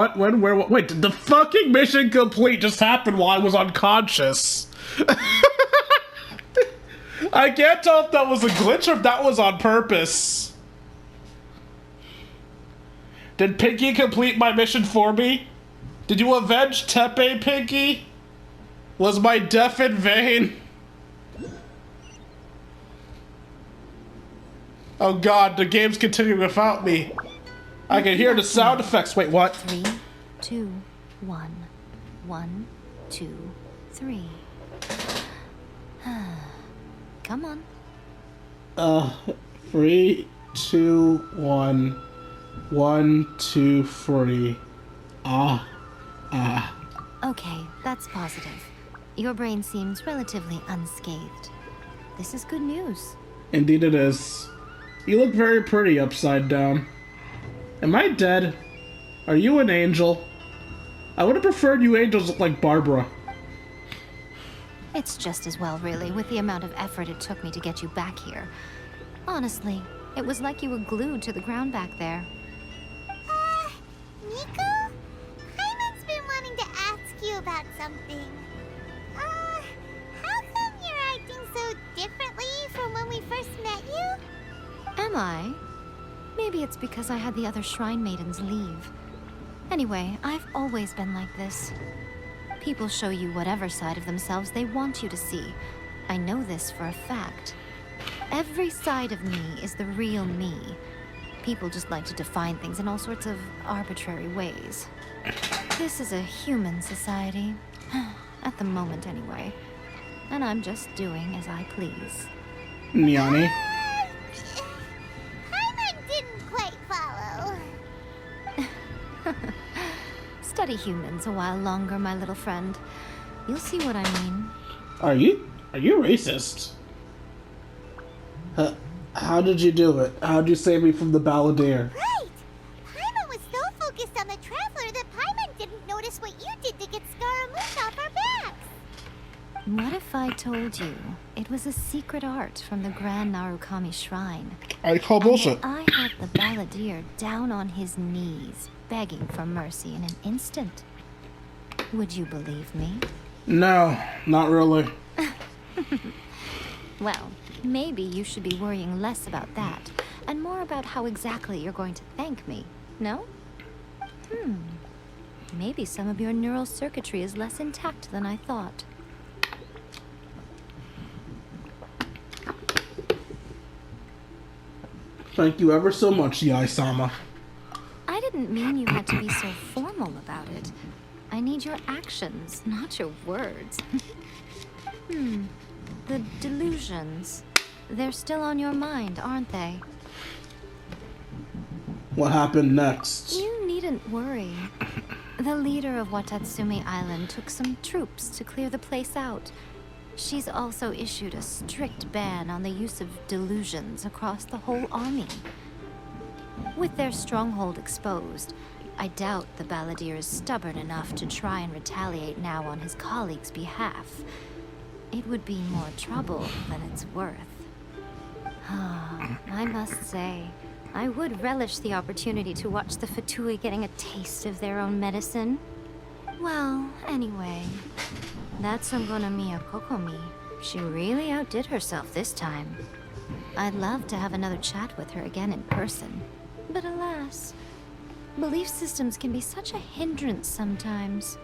What? When? Where? What? Wait, did the fucking mission complete just happen while I was unconscious? I can't tell if that was a glitch or if that was on purpose. Did Pinky complete my mission for me? Did you avenge Tepe, Pinky? Was my death in vain? Oh god, the game's continuing without me. I can hear the sound effects. Wait, what? 3, 2, 1. 1, 2, 3. Come on. 3, 2, 1. 1, 2, 3. Okay, that's positive. Your brain seems relatively unscathed. This is good news. Indeed it is. You look very pretty upside down. Am I dead? Are you an angel? I would have preferred you angels look like Barbara. It's just as well, really, with the amount of effort it took me to get you back here. Honestly, it was like you were glued to the ground back there. Nico? Paimon's been wanting to ask you about something. How come you're acting so differently from when we first met you? Am I? Maybe it's because I had the other shrine maidens leave. Anyway, I've always been like this. People show you whatever side of themselves they want you to see. I know this for a fact. Every side of me is the real me. People just like to define things in all sorts of arbitrary ways. This is a human society. At the moment, anyway. And I'm just doing as I please. Nyani? Paimon didn't quite follow. Study humans a while longer, my little friend. You'll see what I mean. Are you racist? How did you do it? How'd you save me from the balladeer? Right! Paimon was so focused on the Traveler that Paimon didn't notice what you did to get Scaramouche off our backs. What if I told you it was a secret art from the Grand Narukami Shrine? I call bullshit. I had the balladeer down on his knees, begging for mercy in an instant. Would you believe me? No, not really. Well, maybe you should be worrying less about that, and more about how exactly you're going to thank me, no? Maybe some of your neural circuitry is less intact than I thought. Thank you ever so much, Yai-sama. I didn't mean you had to be so formal about it. I need your actions, not your words. The delusions. They're still on your mind, aren't they? What happened next? You needn't worry. The leader of Watatsumi Island took some troops to clear the place out. She's also issued a strict ban on the use of delusions across the whole army. With their stronghold exposed, I doubt the balladeer is stubborn enough to try and retaliate now on his colleagues' behalf. It would be more trouble than it's worth. I must say, I would relish the opportunity to watch the Fatui getting a taste of their own medicine. Well, anyway, that's Miya Kokomi. She really outdid herself this time. I'd love to have another chat with her again in person. But alas, belief systems can be such a hindrance sometimes.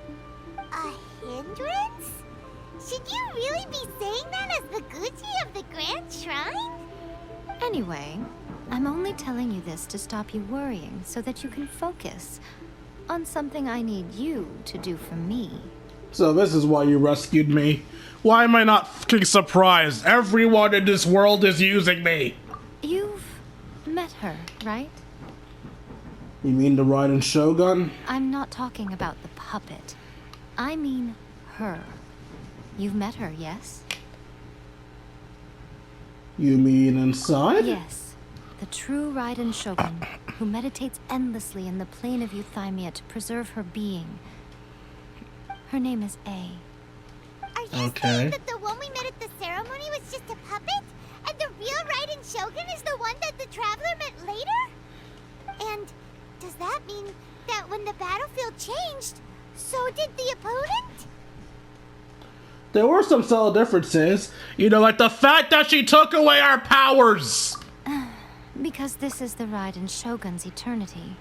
A hindrance? Should you really be saying that as the Gucci of the Grand Shrine? Anyway, I'm only telling you this to stop you worrying so that you can focus on something I need you to do for me. So this is why you rescued me. Why am I not fucking surprised? Everyone in this world is using me. You've met her, right? You mean the Raiden Shogun? I'm not talking about the puppet. I mean her. You've met her, yes? You mean inside? Yes. The true Raiden Shogun, who meditates endlessly in the plane of Euthymia to preserve her being. Her name is A. Are you saying that the one we met at the ceremony was just a puppet? And the real Raiden Shogun is the one that the Traveler met later? And does that mean that when the battlefield changed, so did the opponent? There were some subtle differences. You know, like the fact that she took away our powers. Because this is the Raiden shogun's eternity.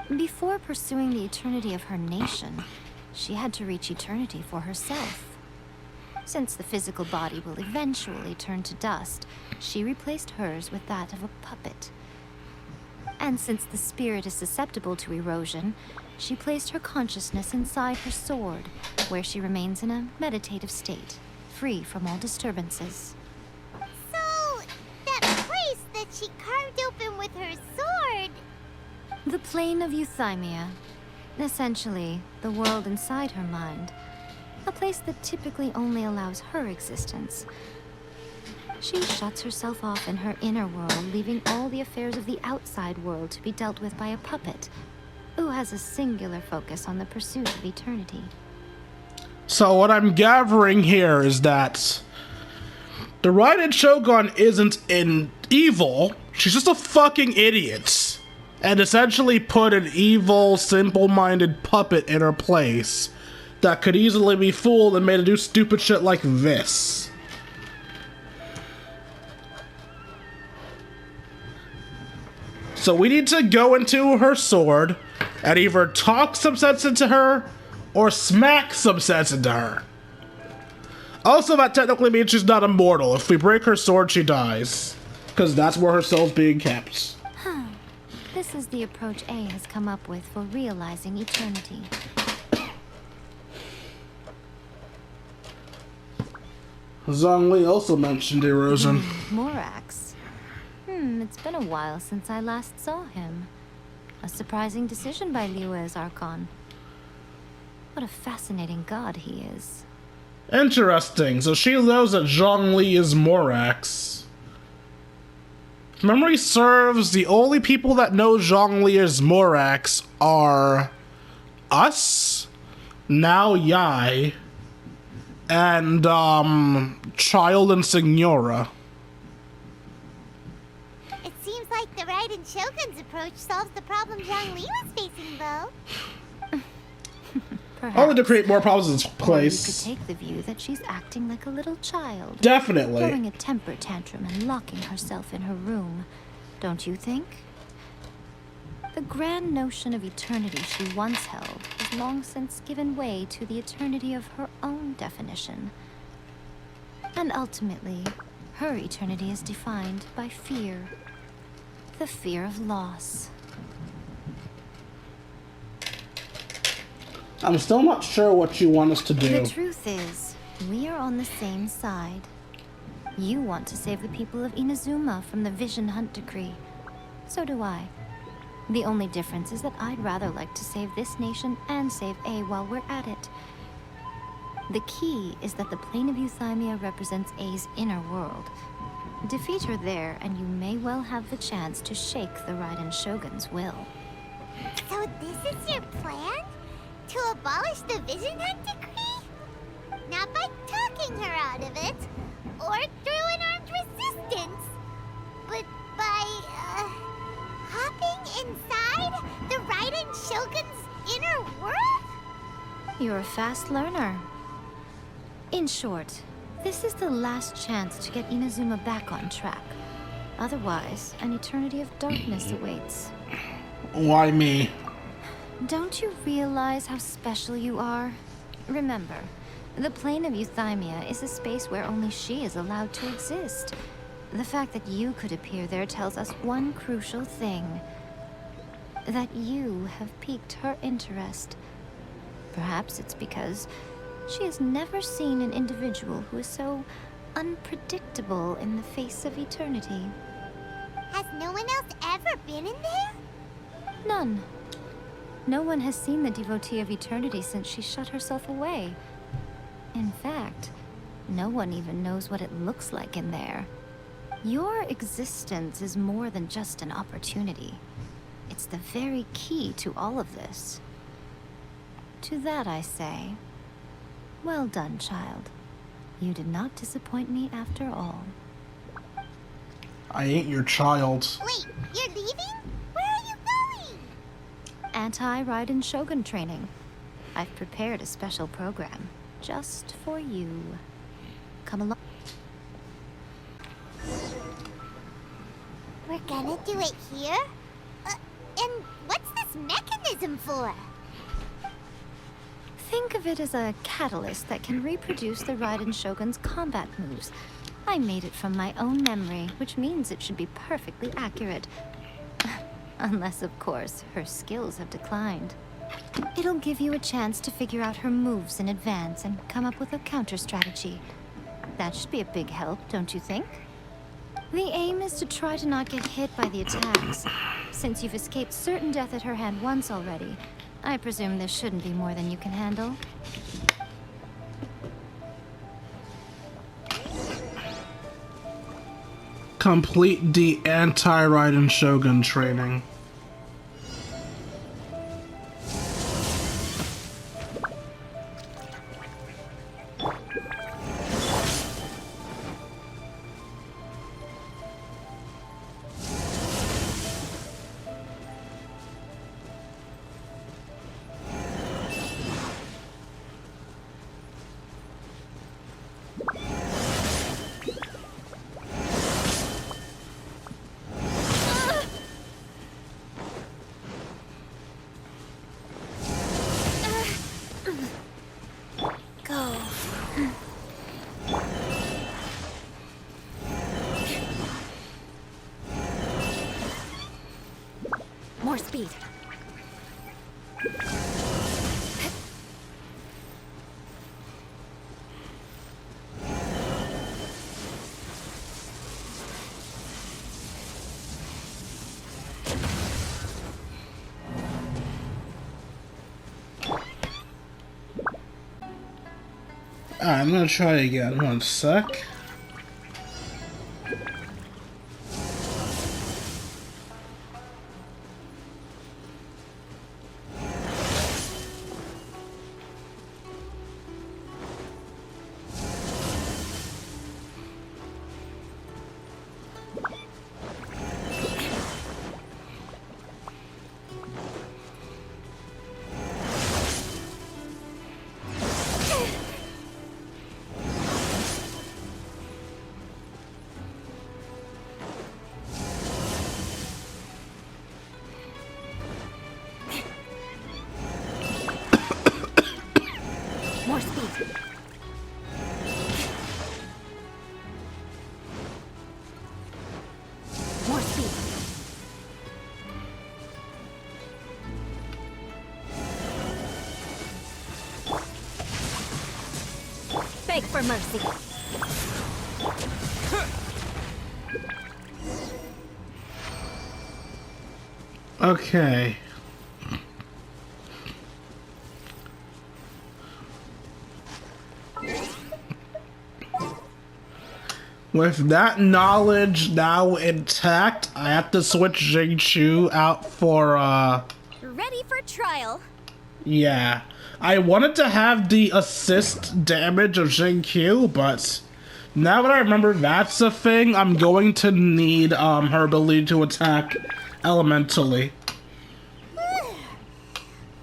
Before pursuing the eternity of her nation, she had to reach eternity for herself. Since the physical body will eventually turn to dust, she replaced hers with that of a puppet. And since the spirit is susceptible to erosion, she placed her consciousness inside her sword, where she remains in a meditative state, free from all disturbances. So, that place that she carved open with her sword... The plane of euthymia. Essentially, the world inside her mind. A place that typically only allows her existence. She shuts herself off in her inner world, leaving all the affairs of the outside world to be dealt with by a puppet, who has a singular focus on the pursuit of eternity. So what I'm gathering here is that the Raiden Shogun isn't in evil. She's just a fucking idiot. And essentially put an evil, simple-minded puppet in her place that could easily be fooled and made to do stupid shit like this. So we need to go into her sword and either talk some sense into her or smack some sense into her. Also, that technically means she's not immortal. If we break her sword, she dies. Because that's where her soul's being kept. This is the approach A has come up with for realizing eternity. Zhongli also mentioned erosion. Morax. It's been a while since I last saw him. A surprising decision by Liyue's Archon. What a fascinating god he is. Interesting. So she knows that Zhongli is Morax. If memory serves, the only people that know Zhongli is Morax are us, Now Yai, and Child and Signora. It seems like the Raiden Shogun's approach solves the problem Zhongli was facing, though. Only to create more problems in this Or you place. could take the view that she's acting like a little child. Definitely. Throwing a temper tantrum and locking herself in her room. Don't you think? The grand notion of eternity she once held has long since given way to the eternity of her own definition. And ultimately, her eternity is defined by fear. The fear of loss. I'm still not sure what you want us to do. The truth is, we are on the same side. You want to save the people of Inazuma from the Vision Hunt decree. So do I. The only difference is that I'd rather like to save this nation and save A while we're at it. The key is that the plane of euthymia represents A's inner world. Defeat her there, and you may well have the chance to shake the Raiden Shogun's will. So this is your plan? To abolish the Vision Hunt decree? Not by talking her out of it, or through an armed resistance, but by, hopping inside the Raiden Shogun's inner world? You're a fast learner. In short, this is the last chance to get Inazuma back on track. Otherwise, an eternity of darkness awaits. Why me? Don't you realize how special you are? Remember, the plane of euthymia is a space where only she is allowed to exist. The fact that you could appear there tells us one crucial thing. That you have piqued her interest. Perhaps it's because she has never seen an individual who is so unpredictable in the face of eternity. Has no one else ever been in there? None. No one has seen the devotee of eternity since she shut herself away. In fact, no one even knows what it looks like in there. Your existence is more than just an opportunity. It's the very key to all of this. To that I say, well done, child. You did not disappoint me after all. I ain't your child. Wait, you're leaving? Where are you going? anti-Raiden shogun training. I've prepared a special program just for you. Come along. We're gonna do it here? And what's this mechanism for? Think of it as a catalyst that can reproduce the Raiden Shogun's combat moves. I made it from my own memory, which means it should be perfectly accurate. Unless, of course, her skills have declined. It'll give you a chance to figure out her moves in advance and come up with a counter strategy. That should be a big help, don't you think? The aim is to try to not get hit by the attacks. Since you've escaped certain death at her hand once already, I presume this shouldn't be more than you can handle. Complete the anti-Raiden Shogun training. More speed. Alright, I'm gonna try again. 1 sec. More speed. More speed. Beg for mercy. Okay. With that knowledge now intact, I have to switch Xingqiu out for, Ready for trial. yeah. I wanted to have the assist damage of Xingqiu, but now that I remember that's a thing, I'm going to need, her ability to attack elementally.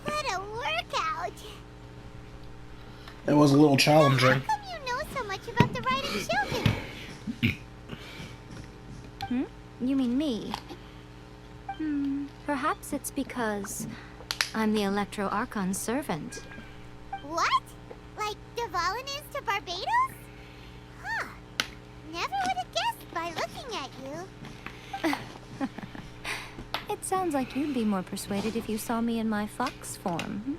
What a workout. It was a little challenging. How come you know so much about the Raiden Shogun? You mean me? Perhaps it's because I'm the Electro Archon's servant. What? Like Devalin is to Barbados? Huh. Never would have guessed by looking at you. It sounds like you'd be more persuaded if you saw me in my fox form.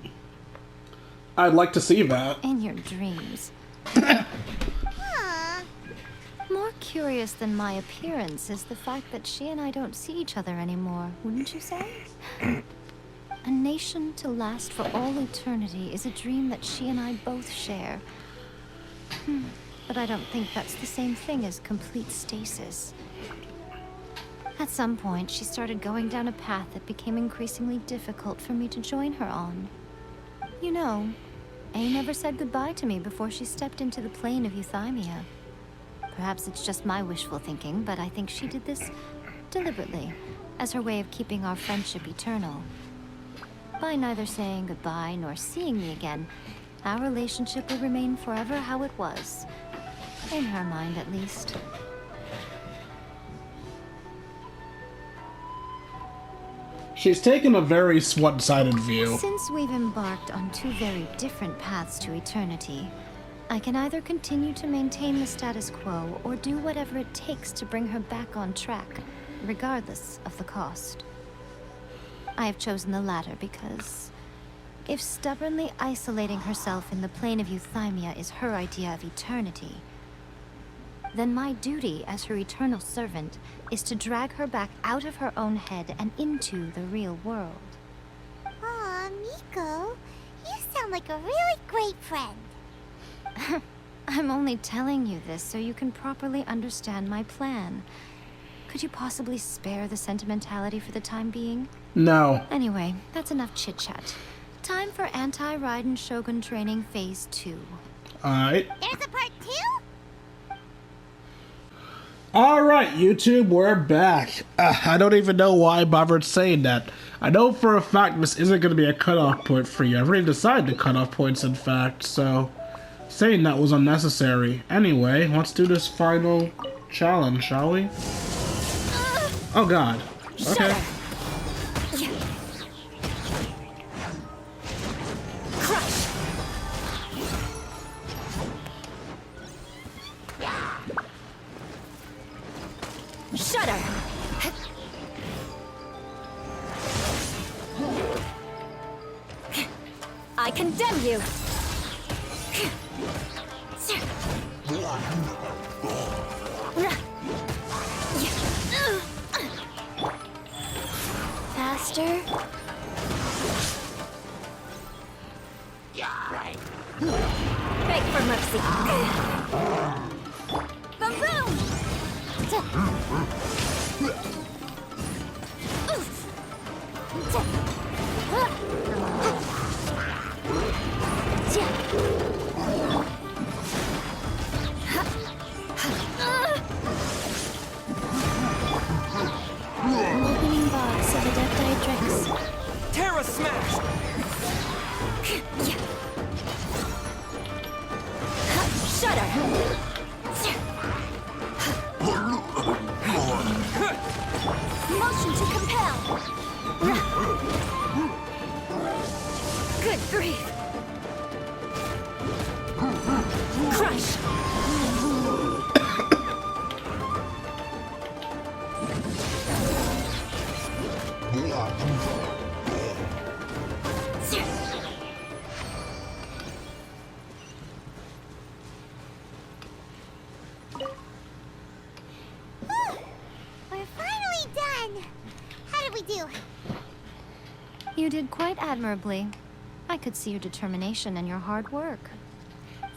I'd like to see that. In your dreams. Huh. More curious than my appearance is the fact that she and I don't see each other anymore, wouldn't you say? A nation to last for all eternity is a dream that she and I both share. But I don't think that's the same thing as complete stasis. At some point, she started going down a path that became increasingly difficult for me to join her on. You know, A never said goodbye to me before she stepped into the plane of Euthymia. Perhaps it's just my wishful thinking, but I think she did this deliberately, as her way of keeping our friendship eternal. By neither saying goodbye nor seeing me again, our relationship will remain forever how it was. In her mind, at least. She's taken a very one-sided view. Since we've embarked on two very different paths to eternity, I can either continue to maintain the status quo or do whatever it takes to bring her back on track, regardless of the cost. I have chosen the latter because if stubbornly isolating herself in the plane of euthymia is her idea of eternity, then my duty as her eternal servant is to drag her back out of her own head and into the real world. Aw, Miko, you sound like a really great friend. I'm only telling you this so you can properly understand my plan. Could you possibly spare the sentimentality for the time being? No. Anyway, that's enough chit-chat. Time for anti-Raiden Shogun training phase 2. Alright. There's a part 2? Alright, YouTube, we're back. I don't even know why I bothered saying that. I know for a fact this isn't going to be a cutoff point for you. I've already decided the cutoff points, in fact, so saying that was unnecessary. Anyway, let's do this final challenge, shall we? Oh god. Okay. Shudder! I condemn you! Faster? Beg for mercy. Boom! Opening box of Adepti Terra Smash! Shudder! Motion to compel! Good grief! Crush! We're finally done. How did we do? You did quite admirably. I could see your determination and your hard work.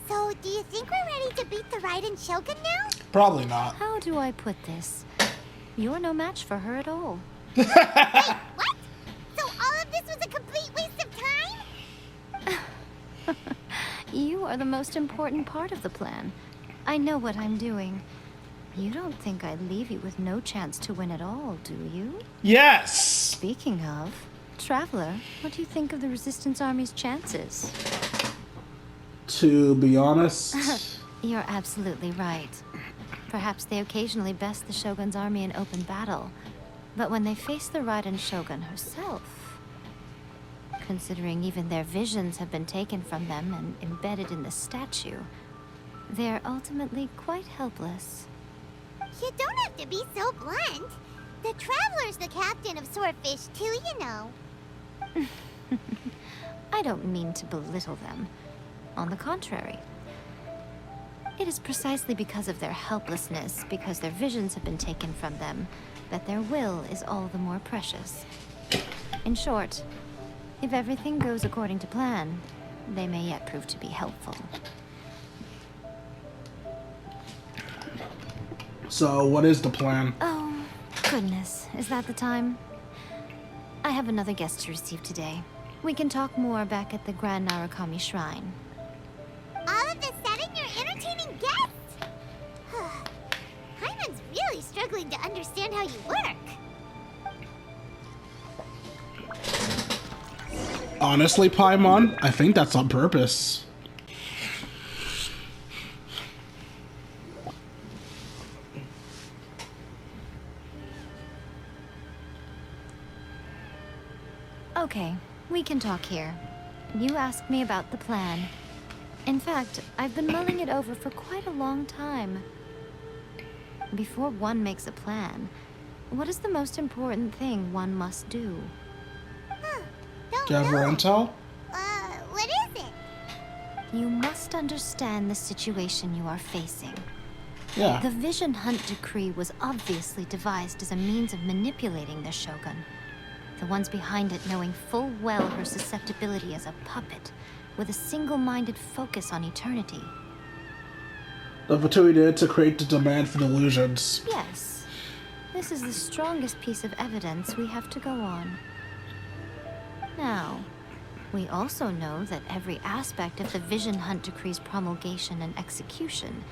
So, do you think we're ready to beat the Raiden Shogun now? Probably not. How do I put this? You're no match for her at all. Wait, what? So all of this was a complete waste of time? You are the most important part of the plan. I know what I'm doing. You don't think I'd leave you with no chance to win at all, do you? Yes! Speaking of, Traveler, what do you think of the Resistance Army's chances? To be honest... You're absolutely right. Perhaps they occasionally best the Shogun's army in open battle, but when they face the Raiden Shogun herself, considering even their visions have been taken from them and embedded in the statue, they're ultimately quite helpless. You don't have to be so blunt. The Traveler's the captain of Swordfish too, you know. I don't mean to belittle them. On the contrary. It is precisely because of their helplessness, because their visions have been taken from them, that their will is all the more precious. In short, if everything goes according to plan, they may yet prove to be helpful. So, what is the plan? Oh, goodness. Is that the time? I have another guest to receive today. We can talk more back at the Grand Narukami Shrine. All of a sudden, you're entertaining guests? Hyman's really struggling to understand how you work. Honestly, Paimon, I think that's on purpose. Okay, we can talk here. You asked me about the plan. In fact, I've been mulling it over for quite a long time. Before one makes a plan, what is the most important thing one must do? Don't Do you have know. intel? What is it? You must understand the situation you are facing. Yeah. The Vision Hunt Decree was obviously devised as a means of manipulating the Shogun. The ones behind it knowing full well her susceptibility as a puppet, with a single-minded focus on eternity. The Fatui did to create the demand for delusions. Yes, this is the strongest piece of evidence we have to go on. Now, we also know that every aspect of the Vision Hunt Decree's promulgation and execution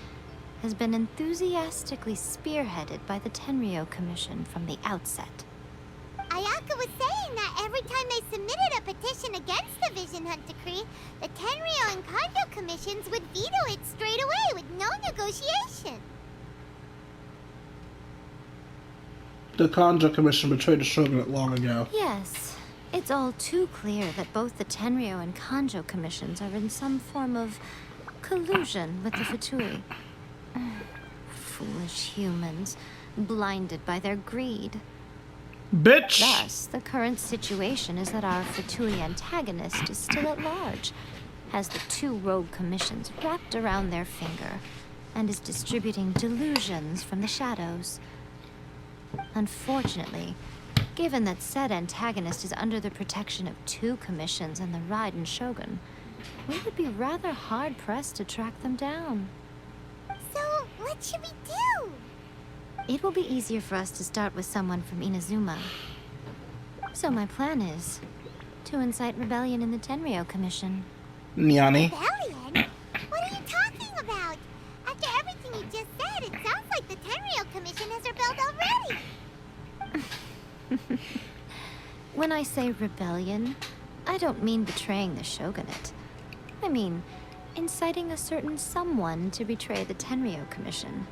has been enthusiastically spearheaded by the Tenryou Commission from the outset. Ayaka was saying that every time they submitted a petition against the Vision Hunt Decree, the Tenryou and Kanjo commissions would veto it straight away with no negotiation. The Kanjo Commission betrayed the shogunate long ago. Yes, it's all too clear that both the Tenryou and Kanjo commissions are in some form of collusion with the Fatui. Foolish humans, blinded by their greed. Bitch! Thus, the current situation is that our Fatui antagonist is still at large, has the two rogue commissions wrapped around their finger, and is distributing delusions from the shadows. Unfortunately, given that said antagonist is under the protection of two commissions and the Raiden shogun, we would be rather hard-pressed to track them down. So, what should we do? It will be easier for us to start with someone from Inazuma. So my plan is to incite rebellion in the Tenryou Commission. Nyani. Rebellion? What are you talking about? After everything you just said, it sounds like the Tenryou Commission has rebelled already. When I say rebellion, I don't mean betraying the shogunate. I mean inciting a certain someone to betray the Tenryou Commission.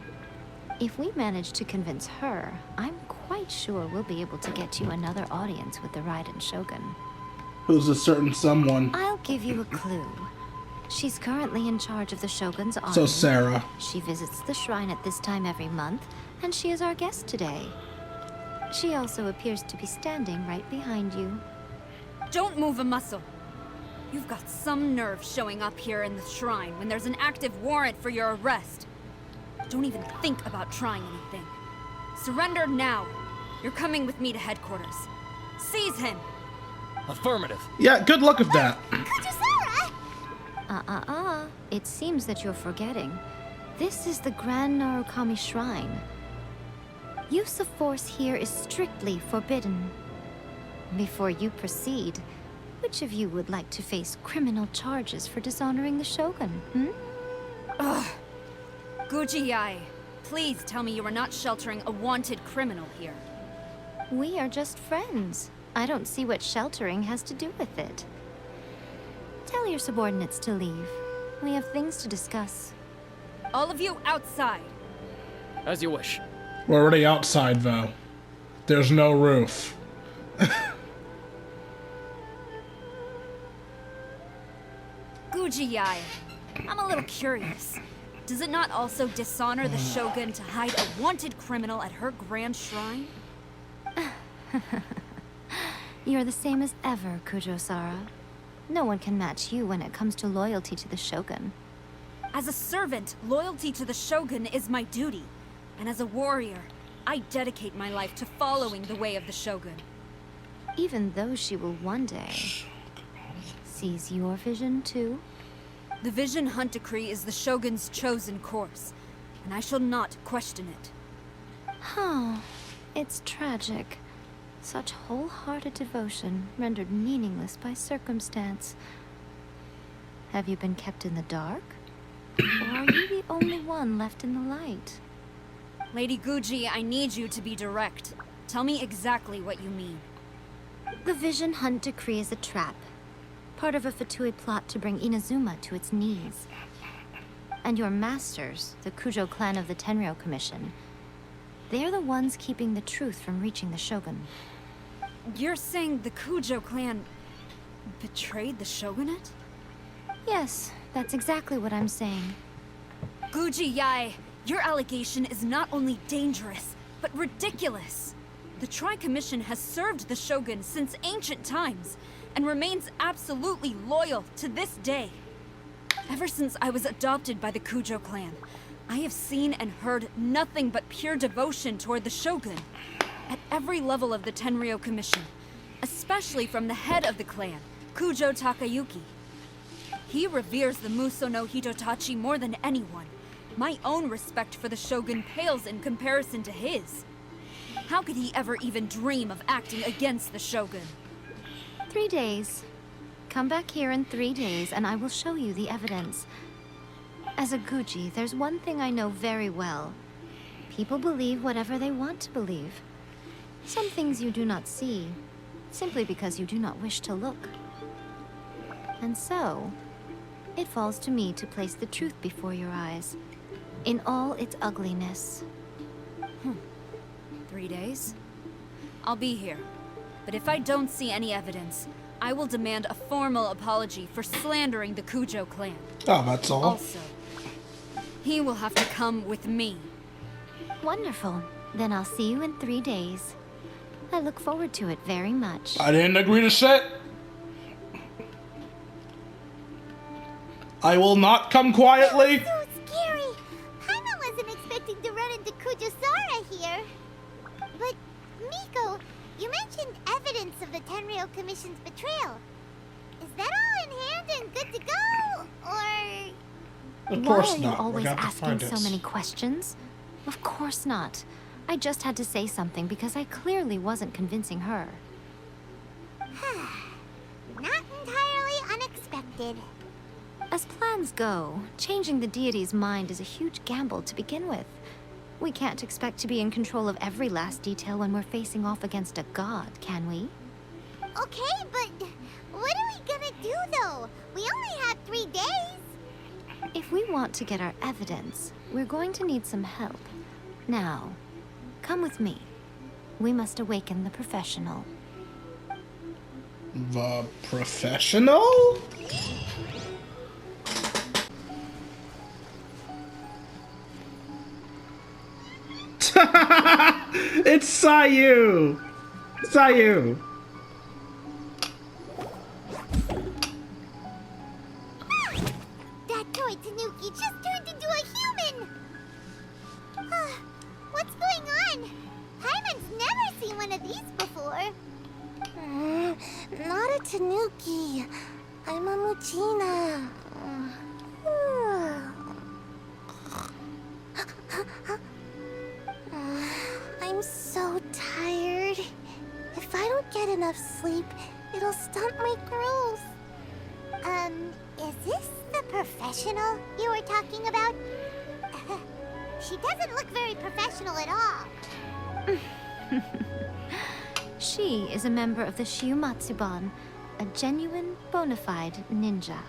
If we manage to convince her, I'm quite sure we'll be able to get you another audience with the Raiden shogun. Who's a certain someone? I'll give you a clue. She's currently in charge of the shogun's army. So Sarah. She visits the shrine at this time every month, and she is our guest today. She also appears to be standing right behind you. Don't move a muscle. You've got some nerve showing up here in the shrine when there's an active warrant for your arrest. Don't even think about trying anything. Surrender now. You're coming with me to headquarters. Seize him! Affirmative. Yeah, good luck with that. Kujusara! It seems that you're forgetting. This is the Grand Narukami Shrine. Use of force here is strictly forbidden. Before you proceed, which of you would like to face criminal charges for dishonoring the shogun, Ugh. Guji-ai, please tell me you are not sheltering a wanted criminal here. We are just friends. I don't see what sheltering has to do with it. Tell your subordinates to leave. We have things to discuss. All of you outside. As you wish. We're already outside, though. There's no roof. Guji-ai, I'm a little curious. Does it not also dishonor the shogun to hide a wanted criminal at her grand shrine? You're the same as ever, Kujo-sara. No one can match you when it comes to loyalty to the shogun. As a servant, loyalty to the shogun is my duty. And as a warrior, I dedicate my life to following the way of the shogun. Even though she will one day seize your vision too. The Vision Hunt Decree is the shogun's chosen course, and I shall not question it. Huh. It's tragic. Such wholehearted devotion rendered meaningless by circumstance. Have you been kept in the dark? Or are you the only one left in the light? Lady Guji, I need you to be direct. Tell me exactly what you mean. The Vision Hunt Decree is a trap. part of a Fatui plot to bring Inazuma to its knees. And your masters, the Kujo clan of the Tenryou Commission, they're the ones keeping the truth from reaching the Shogun. You're saying the Kujo clan betrayed the shogunate? Yes, that's exactly what I'm saying. Guji Yae, your allegation is not only dangerous, but ridiculous. The Tri-Commission has served the Shogun since ancient times, and remains absolutely loyal to this day. Ever since I was adopted by the Kujo clan, I have seen and heard nothing but pure devotion toward the Shogun. At every level of the Tenryou Commission, especially from the head of the clan, Kujo Takayuki. He reveres the Muso no Hitotachi more than anyone. My own respect for the Shogun pales in comparison to his. How could he ever even dream of acting against the Shogun? 3 days. Come back here in 3 days and I will show you the evidence. As a Guji, there's one thing I know very well. People believe whatever they want to believe. Some things you do not see, simply because you do not wish to look. And so, it falls to me to place the truth before your eyes, in all its ugliness. 3 days? I'll be here. But if I don't see any evidence, I will demand a formal apology for slandering the Kujo clan. Oh, that's all. Also, he will have to come with me. Wonderful. Then I'll see you in 3 days. I look forward to it very much. I didn't agree to sit. I will not come quietly. So scary. Paimon wasn't expecting to run into Kujosara here. But, Miko, you mentioned evidence of the Tenryou Commission's betrayal. Is that all in hand and good to go? Or... Of Why course are you not. We're always gonna have to asking find so it. many questions? Of course not. I just had to say something because I clearly wasn't convincing her. Not entirely unexpected. As plans go, changing the deity's mind is a huge gamble to begin with. We can't expect to be in control of every last detail when we're facing off against a god, can we? Okay, but what are we gonna do though? We only have 3 days. If we want to get our evidence, we're going to need some help. Now, come with me. We must awaken the professional. The professional? It's Sayu! Sayu! That toy Tanuki just turned into a human! What's going on? Paimon's never seen one of these before. Not a Tanuki. I'm a Muchina. I'm so tired. If I don't get enough sleep, it'll stunt my growth. Is this the professional you were talking about? She doesn't look very professional at all. She is a member of the Shiumatsuban, a genuine, bona fide ninja.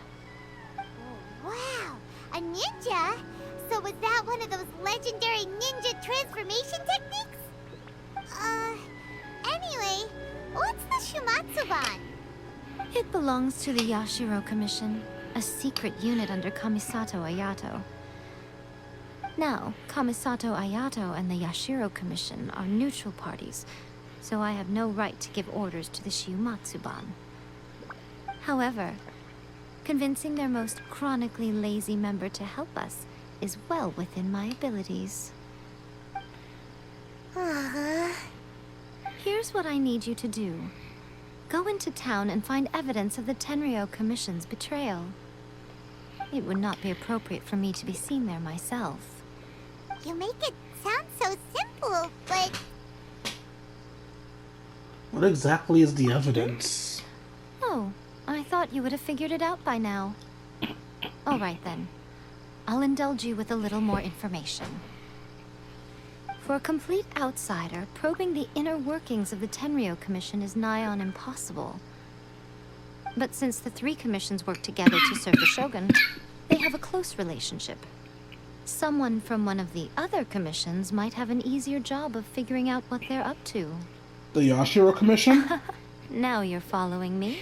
Wow, a ninja? So was that one of those legendary ninja transformation techniques? Anyway, what's the Shumatsuban? It belongs to the Yashiro Commission, a secret unit under Kamisato Ayato. Now, Kamisato Ayato and the Yashiro Commission are neutral parties, so I have no right to give orders to the Shiumatsuban. However, convincing their most chronically lazy member to help us is well within my abilities. Here's what I need you to do. Go into town and find evidence of the Tenryou Commission's betrayal. It would not be appropriate for me to be seen there myself. You make it sound so simple, but... What exactly is the evidence? Oh, I thought you would have figured it out by now. All right then. I'll indulge you with a little more information. For a complete outsider, probing the inner workings of the Tenryou Commission is nigh on impossible. But since the 3 commissions work together to serve the shogun, they have a close relationship. Someone from one of the other commissions might have an easier job of figuring out what they're up to. The Yashiro Commission? Now you're following me.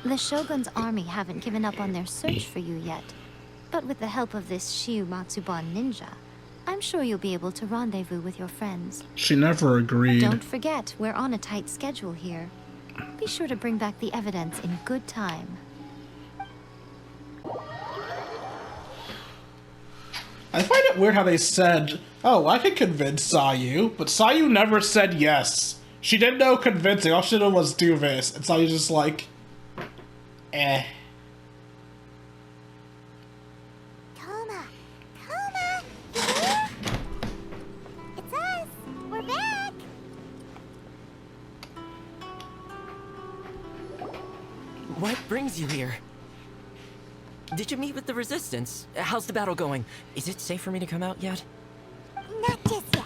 The shogun's army haven't given up on their search for you yet. But with the help of this Shiu Matsuban ninja, I'm sure you'll be able to rendezvous with your friends. She never agreed. Don't forget, we're on a tight schedule here. Be sure to bring back the evidence in good time. I find it weird how they said, oh, I can convince Sayu, but Sayu never said yes. She did no convincing, all she did was do this, and Sayu's just like, eh. Toma! Toma! You here? It's us! We're back! What brings you here? Did you meet with the Resistance? How's the battle going? Is it safe for me to come out yet? Not just yet.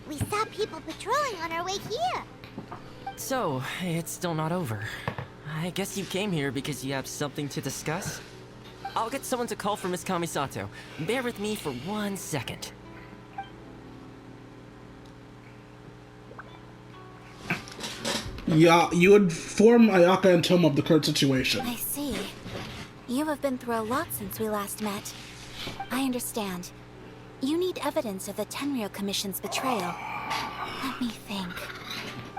We saw people patrolling on our way here. So, it's still not over. I guess you came here because you have something to discuss? I'll get someone to call for Miss Kamisato. Bear with me for 1 second. Yeah, you inform Ayaka and Toma of the current situation. I see. You have been through a lot since we last met. I understand. You need evidence of the Tenryou Commission's betrayal. Let me think.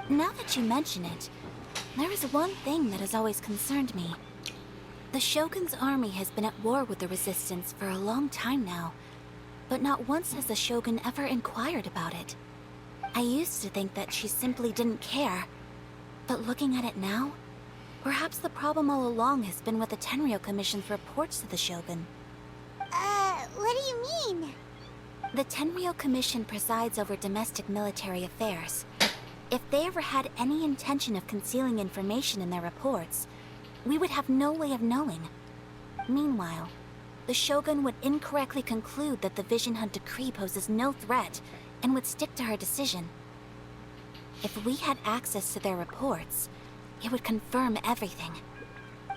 Now that you mention it, there is one thing that has always concerned me. The Shogun's army has been at war with the Resistance for a long time now, but not once has the Shogun ever inquired about it. I used to think that she simply didn't care, but looking at it now, perhaps the problem all along has been with the Tenryou Commission's reports to the Shogun. What do you mean? The Tenryou Commission presides over domestic military affairs. If they ever had any intention of concealing information in their reports, we would have no way of knowing. Meanwhile, the Shogun would incorrectly conclude that the Vision Hunt decree poses no threat and would stick to her decision. If we had access to their reports, it would confirm everything.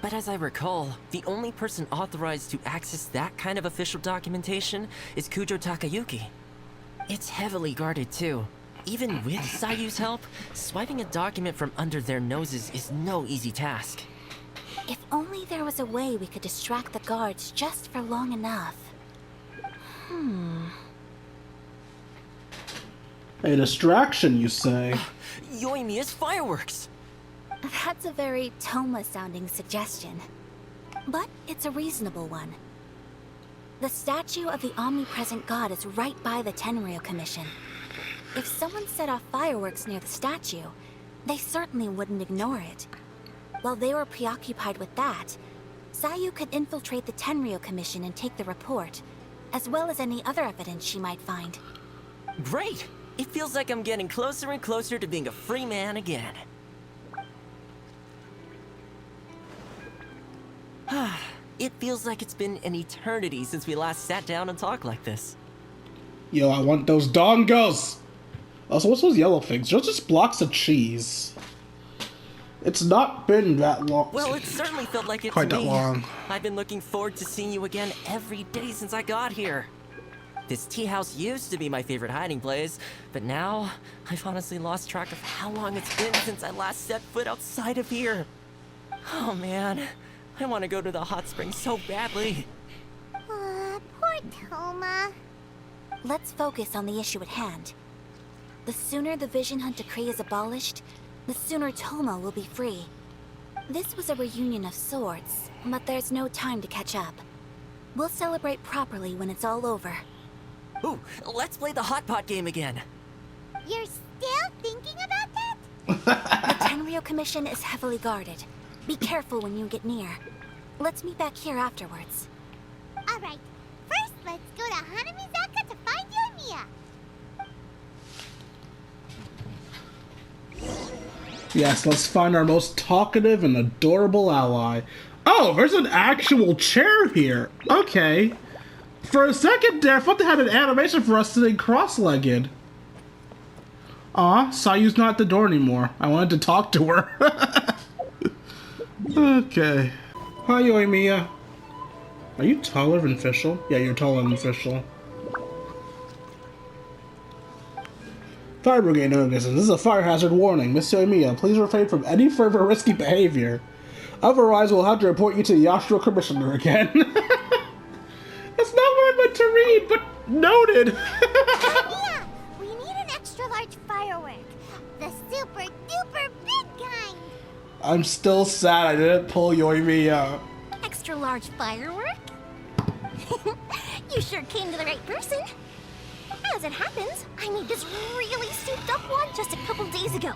But as I recall, the only person authorized to access that kind of official documentation is Kujo Takayuki. It's heavily guarded too. Even with Sayu's help, swiping a document from under their noses is no easy task. If only there was a way we could distract the guards just for long enough. A distraction, you say? Yoimiya's fireworks! That's a very Toma-sounding suggestion. But it's a reasonable one. The statue of the omnipresent god is right by the Tenryou Commission. If someone set off fireworks near the statue, they certainly wouldn't ignore it. While they were preoccupied with that, Sayu could infiltrate the Tenryou Commission and take the report, as well as any other evidence she might find. Great! It feels like I'm getting closer and closer to being a free man again. It feels like it's been an eternity since we last sat down and talked like this. Yo, I want those dongos! Also, what's those yellow things? They're just blocks of cheese. It's not been that long. Well, it certainly felt like it Quite to that me. long. I've been looking forward to seeing you again every day since I got here. This tea house used to be my favorite hiding place, but now I've honestly lost track of how long it's been since I last set foot outside of here. Oh man, I want to go to the hot springs so badly. Poor Toma. Let's focus on the issue at hand. The sooner the Vision Hunt decree is abolished, the sooner Toma will be free. This was a reunion of sorts, but there's no time to catch up. We'll celebrate properly when it's all over. Ooh, let's play the hot pot game again. You're still thinking about that? The Tenryou Commission is heavily guarded. Be careful when you get near. Let's meet back here afterwards. Alright, first let's go to Hanamizaka to find Yoimiya. Yes, let's find our most talkative and adorable ally. Oh, there's an actual chair here. Okay. For a second there, I thought they had an animation for us sitting cross-legged. Aw, Sayu's not at the door anymore. I wanted to talk to her. Okay. Hi, Yoimiya. Are you taller than Fischl? Yeah, you're taller than Fischl. Fire Brigade notices. This is a fire hazard warning. Miss Yoimiya, please refrain from any further risky behavior. Otherwise, we'll have to report you to the Yashiro Commissioner again. That's not what I meant to read, but noted. Yeah, we need an extra large firework. The super duper big kind. I'm still sad I didn't pull Yoimiya. Extra large firework? You sure came to the right person. As it happens, I made this really souped up one just a couple days ago.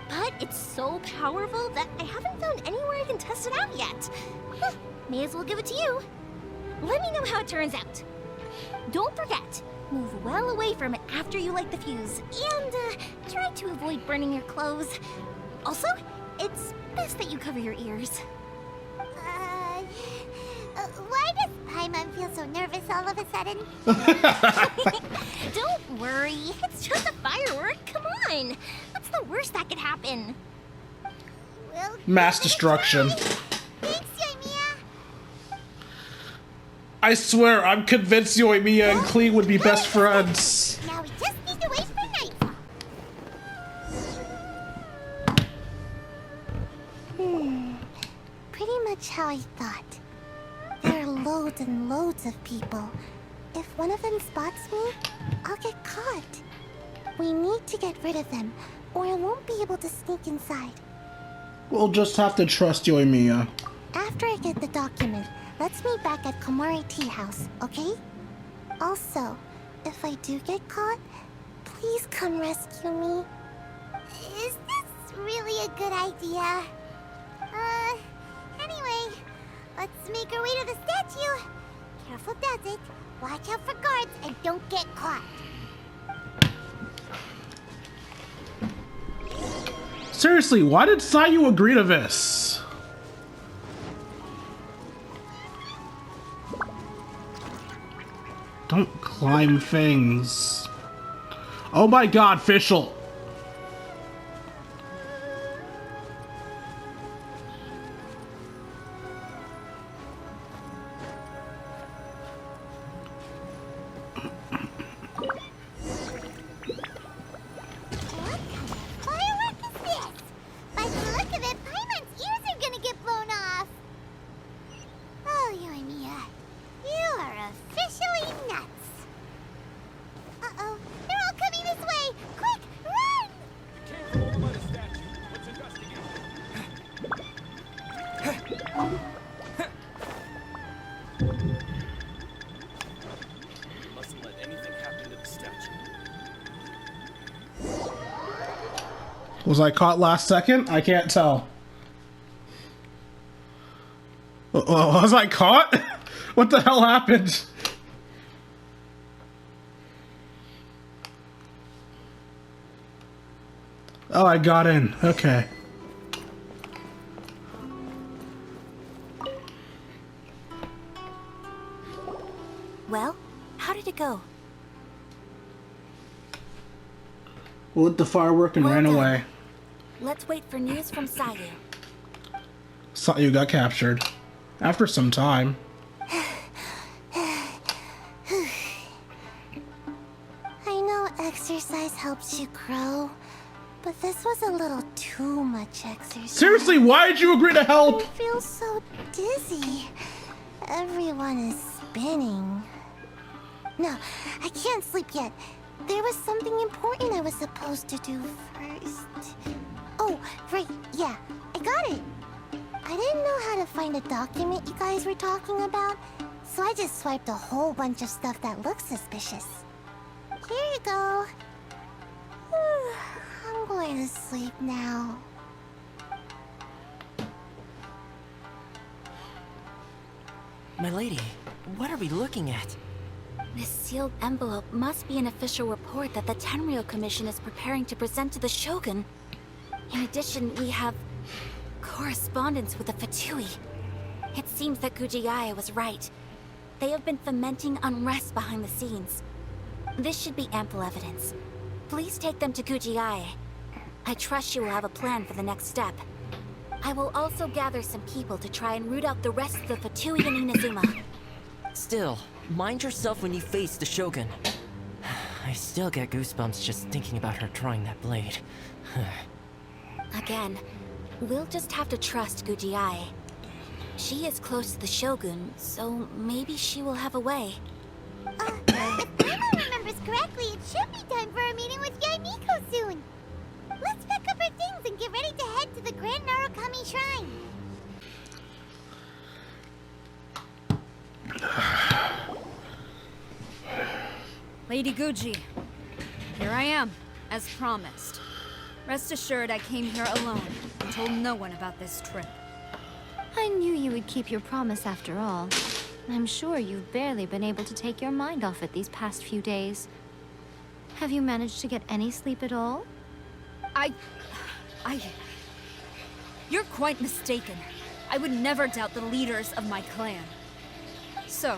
But it's so powerful that I haven't found anywhere I can test it out yet. May as well give it to you. Let me know how it turns out. Don't forget, move well away from it after you light the fuse, and try to avoid burning your clothes. Also, it's best that you cover your ears. Why does Paimon feel so nervous all of a sudden? Don't worry, it's just a firework. Come on. What's the worst that could happen? Well, Mass destruction. thanks, Yoimiya. I swear, I'm convinced Yoimiya and Klee would be best friends. Now we just need to wait for nightfall. Pretty much how I thought. There are loads and loads of people. If one of them spots me, I'll get caught. We need to get rid of them, or I won't be able to sneak inside. We'll just have to trust Yoimiya. After I get the document, let's meet back at Komari Tea House, okay? Also, if I do get caught, please come rescue me. Is this really a good idea? Anyway, let's make our way to the statue. Careful does it. Watch out for guards and don't get caught. Seriously, why did Sayu agree to this? Don't climb things. Oh my god, Fischl. What kind of firework is this? By the look of it, Paimon's ears are gonna get blown off. Oh, Yoimiya, you are officially nuts. Uh-oh, they're all coming this way. Quick, run! Can't go over by the statue. Let's investigate. Mustn't let anything happen to the statue. Was I caught last second? I can't tell. Was I caught? What the hell happened? Oh, I got in. Okay. Well, how did it go? Lit the firework and Well ran done. away. Let's wait for news from Sayu. Sayu got captured. After some time. I know exercise helps you grow, but this was a little too much exercise. Seriously, why did you agree to help? I feel so dizzy. Everyone is spinning. No, I can't sleep yet. There was something important I was supposed to do first. Oh, right, yeah, I got it. I didn't know how to find a document you guys were talking about, so I just swiped a whole bunch of stuff that looks suspicious. Here you go. I'm going to sleep now. My lady, what are we looking at? This sealed envelope must be an official report that the Tenryou Commission is preparing to present to the Shogun. In addition, we have correspondence with the Fatui. It seems that Gujiaya was right. They have been fomenting unrest behind the scenes. This should be ample evidence. Please take them to Gujiaya. I trust you will have a plan for the next step. I will also gather some people to try and root out the rest of the Fatui in Inazuma. Still, mind yourself when you face the Shogun. I still get goosebumps just thinking about her drawing that blade. Again, we'll just have to trust Gujiai. She is close to the Shogun, so maybe she will have a way. If Grandma remembers correctly, it should be time for a meeting with Yaimiko soon. Let's pack up our things and get ready to head to the Grand Narukami Shrine. Lady Guji, here I am, as promised. Rest assured I came here alone and told no one about this trip. I knew you would keep your promise after all. I'm sure you've barely been able to take your mind off it these past few days. Have you managed to get any sleep at all? You're quite mistaken. I would never doubt the leaders of my clan. So,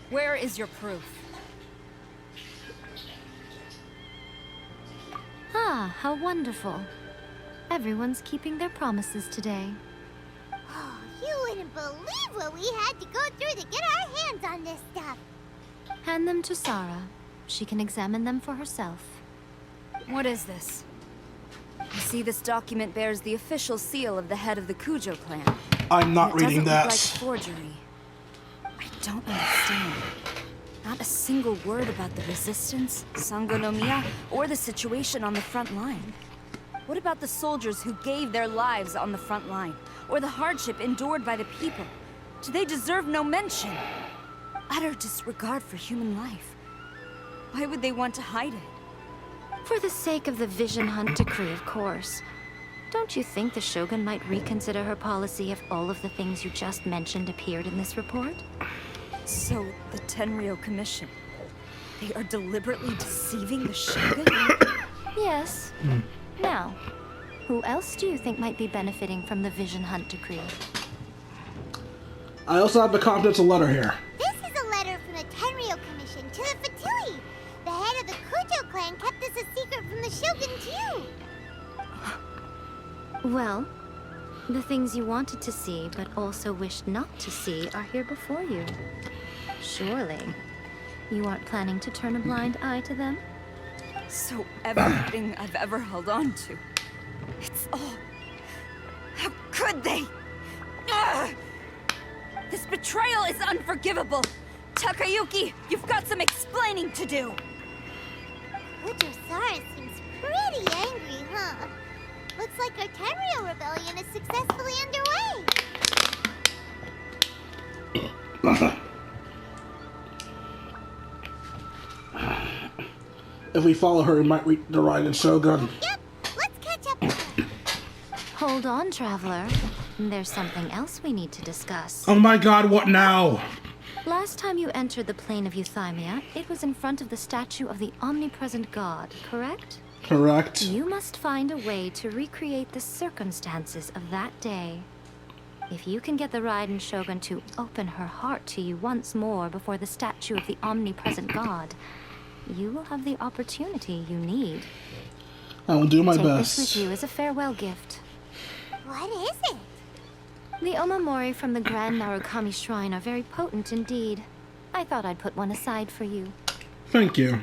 where is your proof? Ah, how wonderful. Everyone's keeping their promises today. Oh, you wouldn't believe what we had to go through to get our hands on this stuff. Hand them to Sarah. She can examine them for herself. What is this? I see this document bears the official seal of the head of the Kujo clan. I'm not It doesn't reading look that. like forgery. I don't understand. Not a single word about the resistance, Sango no Miya, or the situation on the front line. What about the soldiers who gave their lives on the front line, or the hardship endured by the people? Do they deserve no mention? Utter disregard for human life. Why would they want to hide it? For the sake of the Vision Hunt decree, of course. Don't you think the Shogun might reconsider her policy if all of the things you just mentioned appeared in this report? So, the Tenryo Commission, they are deliberately deceiving the Shogun? Yes. Now, who else do you think might be benefiting from the Vision Hunt decree? I also have the confidential letter here. This is a letter from the Tenryo Commission to the Fatui. The head of the Kujo clan kept this a secret from the Shogun too. Well, the things you wanted to see but also wished not to see are here before you. Surely, you aren't planning to turn a blind eye to them? So everything I've ever held on to, it's all... How could they? Ugh! This betrayal is unforgivable! Takayuki, you've got some explaining to do! Kujo-Sara seems pretty angry, huh? Looks like our Tenryo rebellion is successfully underway. If we follow her, we might reach the Raiden Shogun. Yep, let's catch up with her. Hold on, Traveler. There's something else we need to discuss. Oh my god, what now? Last time you entered the plane of Euthymia, it was in front of the statue of the omnipresent god, correct? Correct. You must find a way to recreate the circumstances of that day. If you can get the Raiden Shogun to open her heart to you once more before the statue of the omnipresent god, you will have the opportunity you need. I will do my Take best. this with you as a farewell gift. What is it? The omamori from the Grand Narukami Shrine are very potent indeed. I thought I'd put one aside for you. Thank you.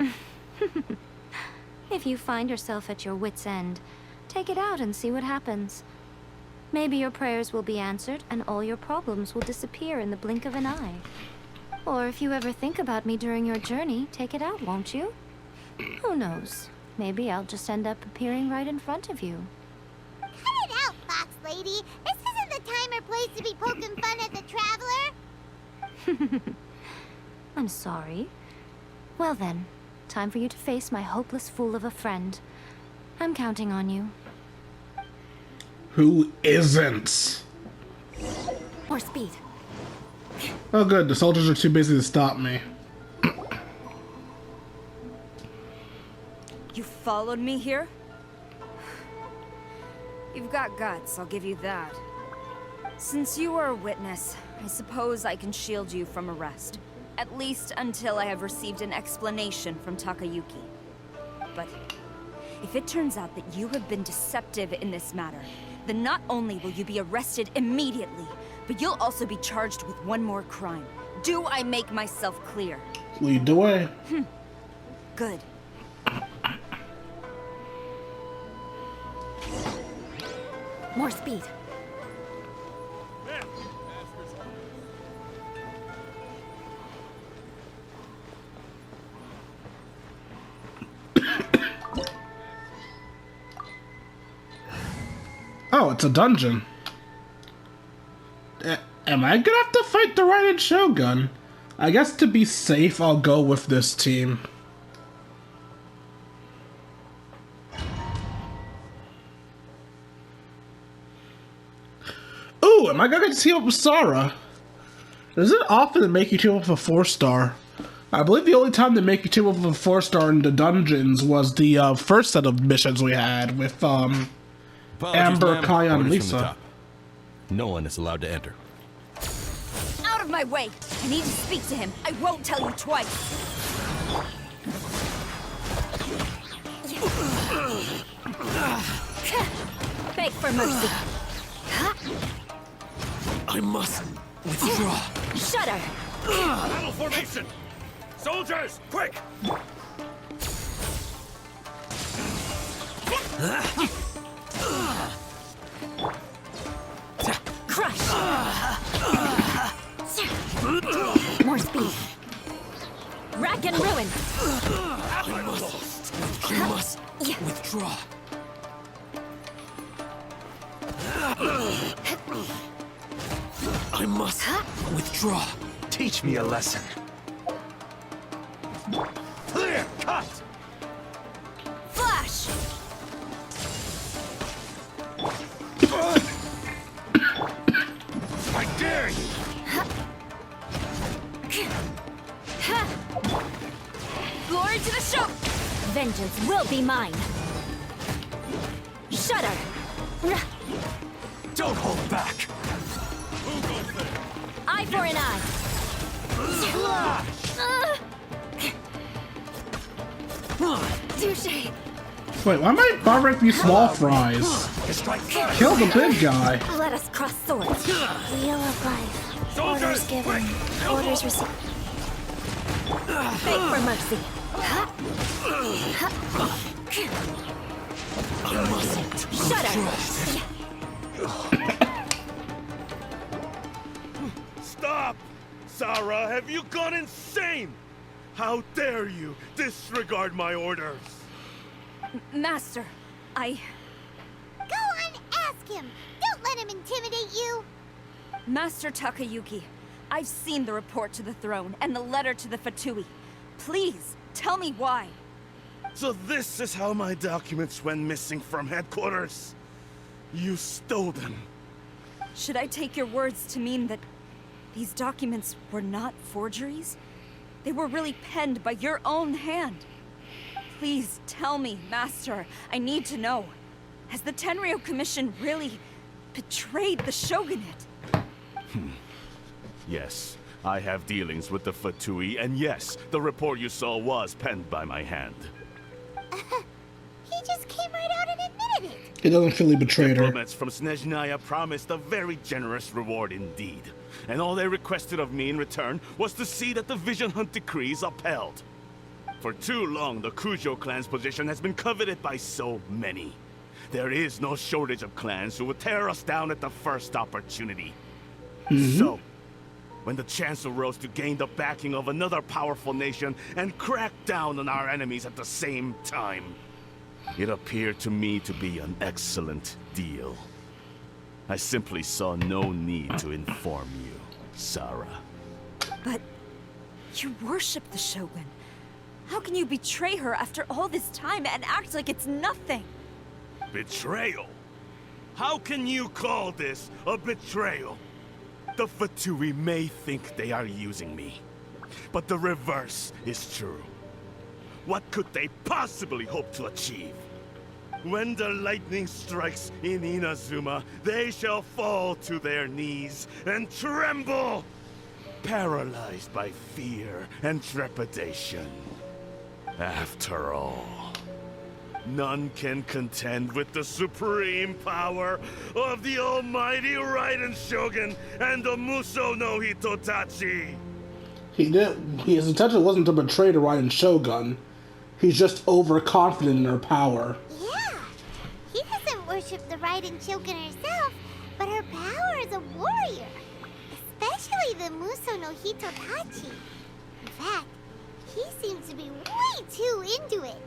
If you find yourself at your wit's end, take it out and see what happens. Maybe your prayers will be answered and all your problems will disappear in the blink of an eye. Or if you ever think about me during your journey, take it out, won't you? Who knows? Maybe I'll just end up appearing right in front of you. Cut it out, Fox Lady. This isn't the time or place to be poking fun at the Traveler. I'm sorry. Well then, time for you to face my hopeless fool of a friend. I'm counting on you. Who isn't? More speed. Oh good, the soldiers are too busy to stop me. You followed me here? You've got guts, I'll give you that. Since you are a witness, I suppose I can shield you from arrest. At least until I have received an explanation from Takayuki. But if it turns out that you have been deceptive in this matter, then not only will you be arrested immediately, but you'll also be charged with one more crime. Do I make myself clear? Lead the way. Good. More speed. Oh, it's a dungeon. Am I gonna have to fight the Raiden Shogun? I guess to be safe, I'll go with this team. Ooh, am I gonna team up with Sarah? Does it often make you team up with a 4-star? I believe the only time they make you team up with a 4-star in the dungeons was the first set of missions we had with Amber, Kaya, and Lisa. No one is allowed to enter. Out of my way! I need to speak to him. I won't tell you twice. Beg for mercy. I must withdraw. Shudder. Battle formation! Soldiers, quick! Crush. More speed. Rack and ruin. I must withdraw. I must withdraw. Teach me a lesson. Clear cut! Flash. I dare you! Glory to the show. Vengeance will be mine. Shudder. Don't hold back! Eye for an eye. Touche. Wait, why am I bothering these small fries? Kill the big guy. Let us cross swords. Wheel of life. Orders given. Orders received. Beg for mercy. Shudder. Stop! Sarah, have you gone insane? How dare you disregard my orders? Master, I... Go on, ask him. Don't let him intimidate you. Master Takayuki, I've seen the report to the throne and the letter to the Fatui. Please, tell me why. So this is how my documents went missing from headquarters? You stole them. Should I take your words to mean that these documents were not forgeries? They were really penned by your own hand. Please tell me, Master. I need to know. Has the Tenryou Commission really betrayed the shogunate? Yes, I have dealings with the Fatui, and yes, the report you saw was penned by my hand. He just came right out and admitted it. He doesn't feel he betrayed her. Diplomats from Snezhnaya promised a very generous reward indeed. And all they requested of me in return was to see that the Vision Hunt decrees upheld. For too long, the Kujo clan's position has been coveted by so many. There is no shortage of clans who would tear us down at the first opportunity. So, when the chance arose to gain the backing of another powerful nation and crack down on our enemies at the same time, it appeared to me to be an excellent deal. I simply saw no need to inform you, Sarah. But you worship the Shogun. How can you betray her after all this time and act like it's nothing? Betrayal? How can you call this a betrayal? The Fatui may think they are using me, but the reverse is true. What could they possibly hope to achieve? When the lightning strikes in Inazuma, they shall fall to their knees and tremble, paralyzed by fear and trepidation. After all, None can contend with the supreme power of the almighty Raiden Shogun and the Muso no Hitotachi. His intention wasn't to betray the Raiden Shogun. He's just overconfident in her power. Yeah, he doesn't worship the Raiden Shogun herself, but her power as a warrior. Especially the Muso no Hitotachi. In fact, he seems to be way too into it.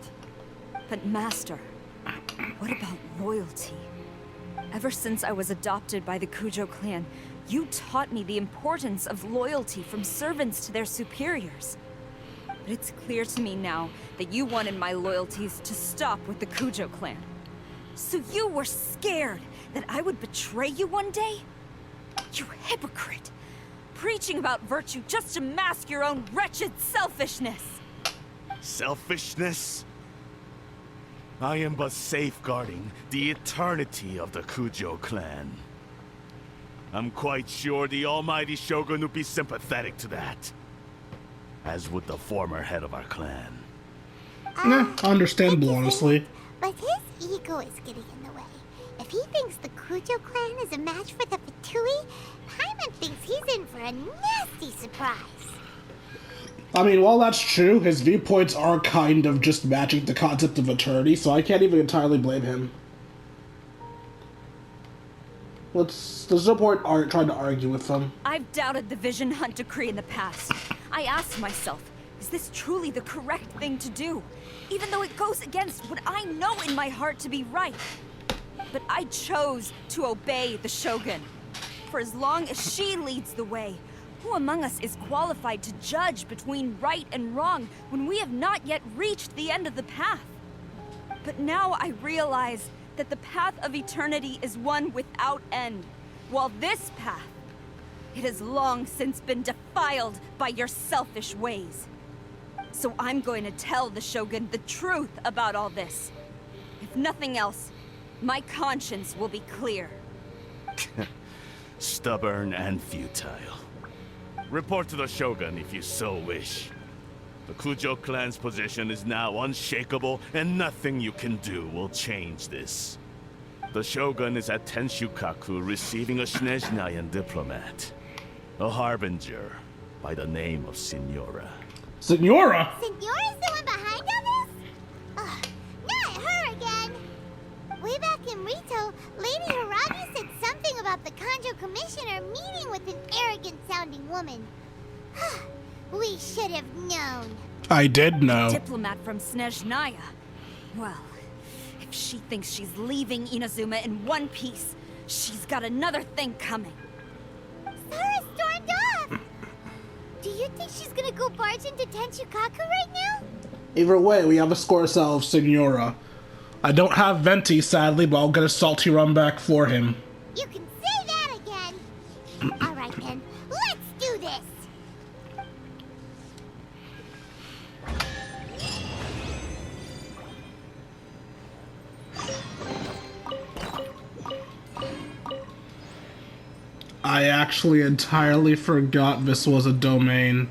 But Master, what about loyalty? Ever since I was adopted by the Kujo clan, you taught me the importance of loyalty from servants to their superiors. But it's clear to me now that you wanted my loyalties to stop with the Kujo clan. So you were scared that I would betray you one day? You hypocrite! Preaching about virtue just to mask your own wretched selfishness! Selfishness? I am but safeguarding the eternity of the Kujo clan. I'm quite sure the almighty Shogun would be sympathetic to that. As would the former head of our clan. Understandable, honestly. But his ego is getting in the way. If he thinks the Kujo clan is a match for the Fatui, Paimon thinks he's in for a nasty surprise. I mean, while that's true, his viewpoints are kind of just matching the concept of eternity, so I can't even entirely blame him. There's no point trying to argue with them. I've doubted the Vision Hunt decree in the past. I asked myself, is this truly the correct thing to do? Even though it goes against what I know in my heart to be right. But I chose to obey the Shogun. For as long as she leads the way, who among us is qualified to judge between right and wrong when we have not yet reached the end of the path? But now I realize that the path of eternity is one without end, while this path, it has long since been defiled by your selfish ways. So I'm going to tell the Shogun the truth about all this. If nothing else, my conscience will be clear. Stubborn and futile. Report to the Shogun if you so wish. The Kujo clan's position is now unshakable, and nothing you can do will change this. The Shogun is at Tenshukaku receiving a Snezhnayan diplomat. A harbinger by the name of Signora. Signora? Signora's the one behind all this? Ugh, not her again! Way back in Rito, Lady Haragi said something about the Kanjo Commissioner meeting with an arrogant-sounding woman. We should have known. I did know. Diplomat from Snezhnaya. Well, if she thinks she's leaving Inazuma in one piece, she's got another thing coming. Sara stormed off! Do you think she's gonna go barge into Tenshukaku right now? Either way, we have to score ourselves Signora. I don't have Venti, sadly, but I'll get a salty run back for him. You can say that again! Alright then, let's do this! I actually entirely forgot this was a domain.